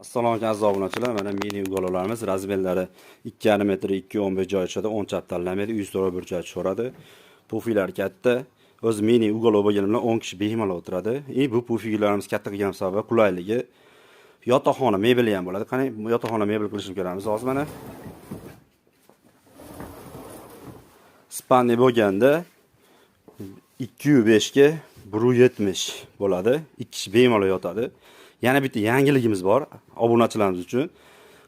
Assalomu alaykum aziz obunachilar. Mana mini ugololarimiz razmerlari 2,5 metr 2,15 joy tushadi. 10 chap tanlamaydi. 100 dollar bir joy tushadi. Pufilar katta. O'z mini ugolo bo'lgani bilan 10 kishi bemalol o'tiradi. Bu pufilarimiz katta qilgan sababi qulayligi. Yotoqxona mebeli ham bo'ladi. Qani yotoqxona mebel qilishni ko'ramiz. Hozir mana spanni bo'lganda 205 ga 170 bo'ladi. 2 kishi bemalol yotadi. Yana bitta yangiligimiz bor obunachilarimiz uchun.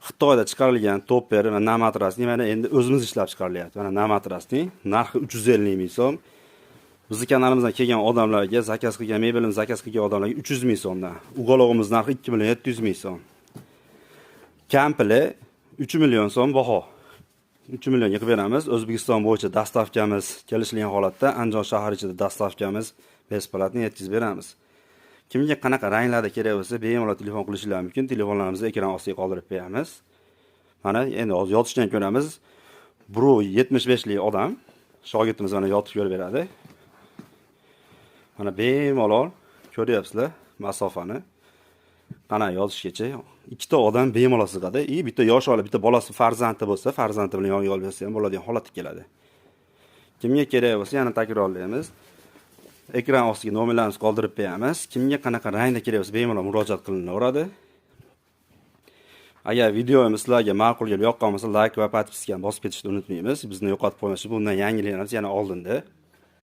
Xitoyda chiqarilgan topper va namatrasning mana endi o'zimiz ishlab chiqarilyapti. Mana namatrasning narxi 350 ming so'm. Bizning kanalimizdan kelgan odamlarga zakaz qilgan mebelimiz zakaz qilgan odamlarga 300 ming so'mdan. Ugolog'imiz narxi 2 million 700 ming so'm. Kampli 3 million so'm baho. 3 millionga qilib beramiz. O'zbekiston bo'yicha dastavkamiz kelishilgan holatda Andijon shahar ichida dastavkamiz besplatni yetkazib beramiz. Kimga qanaqa ranglarda kerak bo'lsa, bemalol telefon qilishingiz mumkin. Telefonlarimizni ekran ostiga qoldirib beramiz. Mana endi hozir yotishdan ko'ramiz. 175 lik odam shogirdimiz mana yotib ko'rib beradi. Mana bemalol ko'ryapsizlar masofani. Mana yotishgacha ikkita odam bemalol sig'adi. Bitta yosh ola, bitta bolasi farzandi bo'lsa, farzandi bilan yonga olib bersa ham bo'ladigan holatga keladi. Kimga kerak bo'lsa, yana takrorlaymiz. Ekran ostiga nomerlarimizni qoldirib beramiz. Kimga qanaqa rangda kerak bo'lsa, bemalol murojaat qilinaveradi. Agar videomiz sizlarga ma'qul kelib yoqqan bo'lsa, like va podpiskani bosib ketishni unutmaymiz. Bizni yo'qotib qo'ymaslik, bundan yangiliklarimiz yana oldinda.